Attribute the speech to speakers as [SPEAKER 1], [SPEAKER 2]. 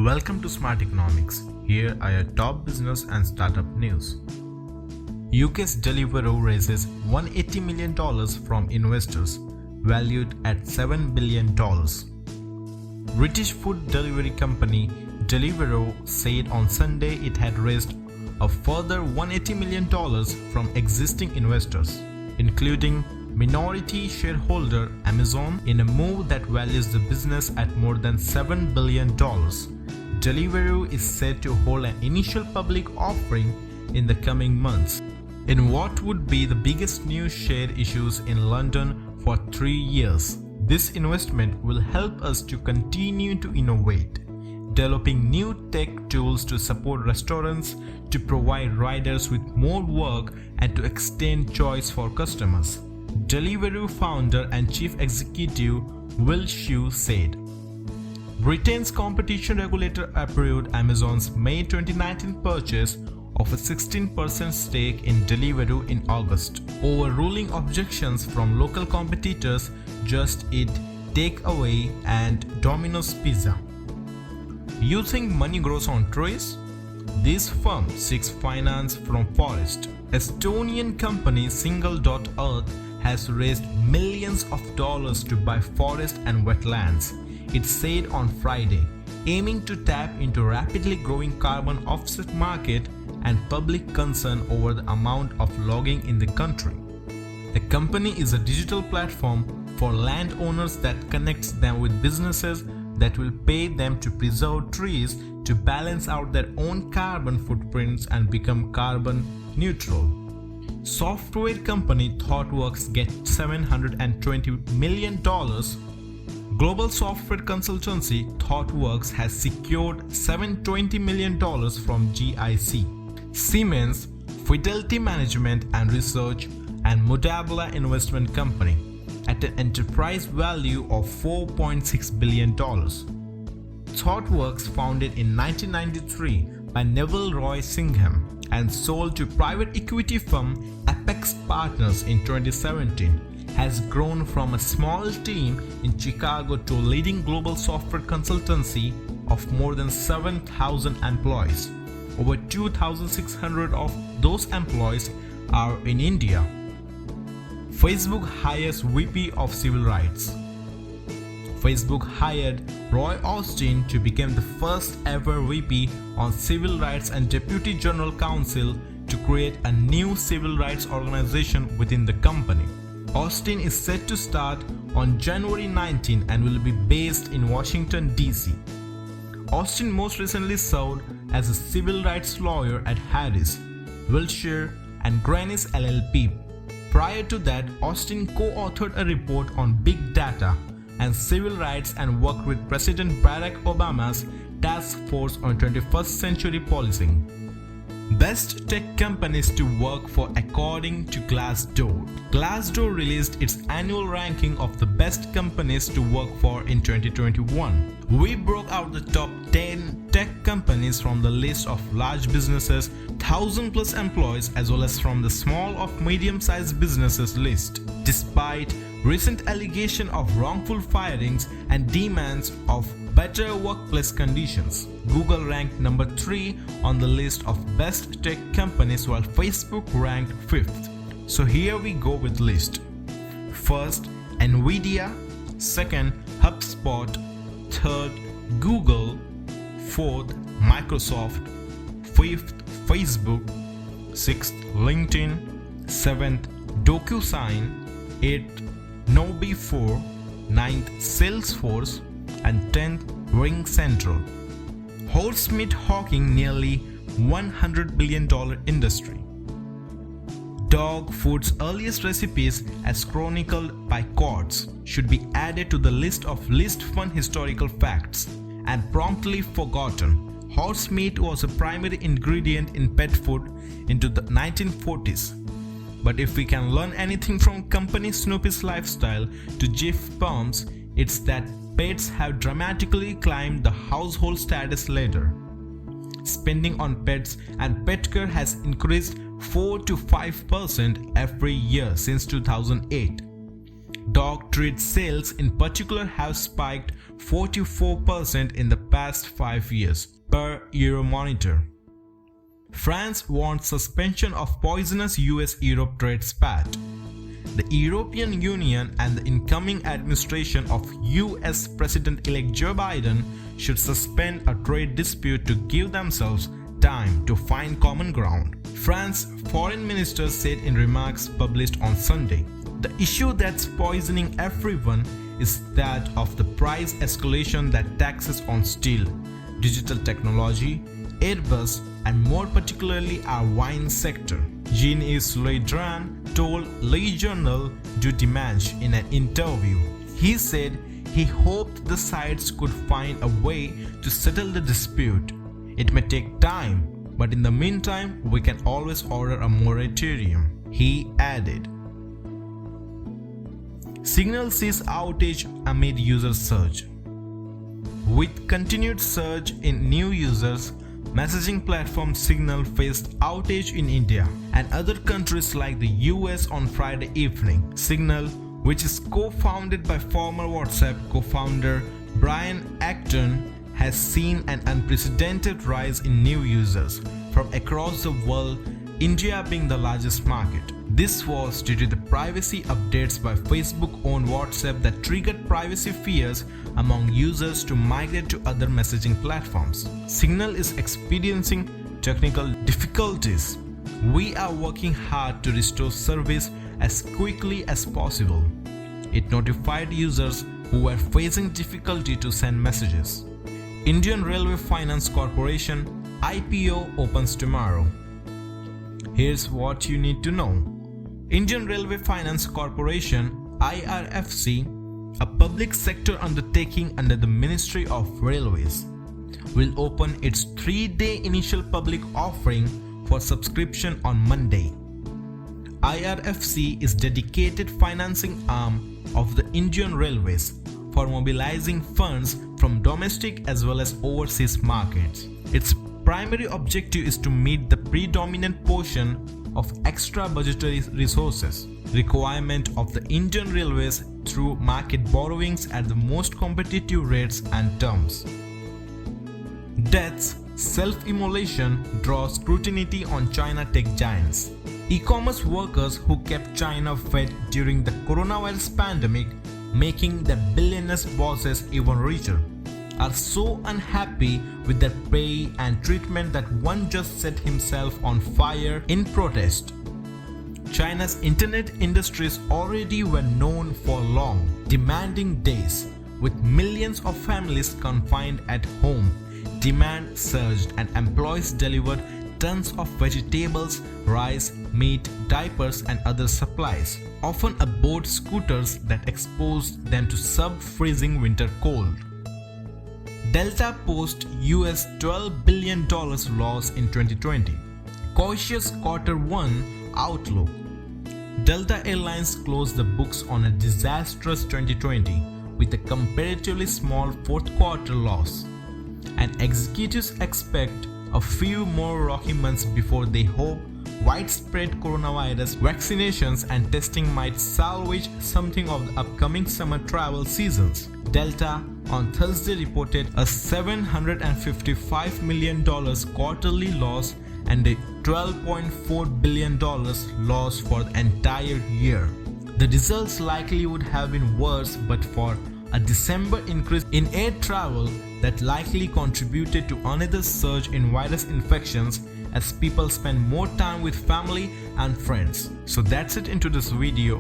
[SPEAKER 1] Welcome to Smart Economics. Here are your top business and startup news. UK's Deliveroo raises $180 million from investors, valued at $7 billion. British food delivery company Deliveroo said on Sunday it had raised a further $180 million from existing investors, including minority shareholder Amazon, in a move that values the business at more than $7 billion. Deliveroo is said to hold an initial public offering in the coming months, in what would be the biggest new share issues in London for 3 years. This investment will help us to continue to innovate, developing new tech tools to support restaurants, to provide riders with more work, and to extend choice for customers. Deliveroo founder and chief executive Will Shu said. Britain's competition regulator approved Amazon's May 2019 purchase of a 16% stake in Deliveroo in August, overruling objections from local competitors Just Eat Takeaway and Dominos Pizza. You think money grows on trees? This firm seeks finance from forest. Estonian company Single.Earth has raised millions of dollars to buy forest and wetlands, it said on Friday, aiming to tap into rapidly growing carbon offset market and public concern over the amount of logging in the country. The company is a digital platform for landowners that connects them with businesses that will pay them to preserve trees to balance out their own carbon footprints and become carbon neutral. Software company Thoughtworks gets $720 million. Global software consultancy Thoughtworks has secured $720 million from GIC, Siemens, Fidelity Management and Research, and Mudabla Investment Company at an enterprise value of $4.6 billion. Thoughtworks, founded in 1993 by Neville Roy Singham and sold to private equity firm Apex Partners in 2017, has grown from a small team in Chicago to a leading global software consultancy of more than 7,000 employees. Over 2,600 of those employees are in India. Facebook hires VP of Civil Rights. Facebook hired Roy Austin to become the first ever VP on Civil Rights and Deputy General Counsel to create a new civil rights organization within the company. Austin is set to start on January 19 and will be based in Washington, D.C. Austin most recently served as a civil rights lawyer at Harris, Wilshire and Granis LLP. Prior to that, Austin co-authored a report on big data and civil rights and worked with President Barack Obama's Task Force on 21st Century Policing. Best tech companies to work for according to Glassdoor. Glassdoor released its annual ranking of the best companies to work for in 2021. We broke out the top 10 tech companies from the list of large businesses, 1,000+ employees, as well as from the small of medium-sized businesses list. Despite recent allegation of wrongful firings and demands of better workplace conditions, Google ranked number 3 on the list of best tech companies while Facebook ranked 5th. So here we go with list. First, Nvidia. Second, HubSpot. Third, Google. Fourth, Microsoft. Fifth, Facebook. Sixth, LinkedIn. Seventh, DocuSign. Eighth, Nobi4. Ninth, Salesforce. And 10th, RingCentral. Horsemeat hawking nearly $100 billion industry. Dog food's earliest recipes, as chronicled by Quartz, should be added to the list of least fun historical facts and promptly forgotten. Horsemeat was a primary ingredient in pet food into the 1940s. But if we can learn anything from company Snoopy's lifestyle to Jif Palms, it's that pets have dramatically climbed the household status ladder. Spending on pets and pet care has increased 4 to 5% every year since 2008. Dog treat sales in particular have spiked 44% in the past 5 years, per Euromonitor. France wants suspension of poisonous US-Europe trade spat. The European Union and the incoming administration of US President-elect Joe Biden should suspend a trade dispute to give themselves time to find common ground, France's foreign minister said in remarks published on Sunday. The issue that's poisoning everyone is that of the price escalation that taxes on steel, digital technology, Airbus, and more particularly our wine sector, Jean-Yves Le Drian told Le Journal du Dimanche in an interview. He said he hoped the sides could find a way to settle the dispute. It may take time, but in the meantime, we can always order a moratorium, he added. Signal sees outage amid user surge. With continued surge in new users, messaging platform Signal faced outage in India and other countries like the US on Friday evening. Signal, which is co-founded by former WhatsApp co-founder Brian Acton, has seen an unprecedented rise in new users from across the world, India being the largest market. This was due to the privacy updates by Facebook-owned WhatsApp that triggered privacy fears among users to migrate to other messaging platforms. Signal is experiencing technical difficulties. We are working hard to restore service as quickly as possible. It notified users who were facing difficulty to send messages. Indian Railway Finance Corporation IPO opens tomorrow. Here's what you need to know. Indian Railway Finance Corporation IRFC, a public sector undertaking under the Ministry of Railways, will open its 3-day initial public offering for subscription on Monday. IRFC is dedicated financing arm of the Indian Railways for mobilizing funds from domestic as well as overseas markets. Its primary objective is to meet the predominant portion of extra budgetary resources requirement of the Indian Railways through market borrowings at the most competitive rates and terms. Deaths, self-immolation draws scrutiny on China tech giants. E-commerce workers who kept China fed during the coronavirus pandemic, making the billionaires' bosses even richer, are so unhappy with their pay and treatment that one just set himself on fire in protest. China's internet industries already were known for long, demanding days. With millions of families confined at home, demand surged and employees delivered tons of vegetables, rice, meat, diapers and other supplies, often aboard scooters that exposed them to sub-freezing winter cold. Delta posts US $12 billion loss in 2020. Cautious Q1 outlook. Delta Airlines closed the books on a disastrous 2020 with a comparatively small fourth quarter loss, and executives expect a few more rocky months before they hope widespread coronavirus vaccinations and testing might salvage something of the upcoming summer travel seasons. Delta on Thursday reported a $755 million quarterly loss and a $12.4 billion loss for the entire year. The results likely would have been worse but for a December increase in air travel that likely contributed to another surge in virus infections as people spend more time with family and friends. So that's it into this video.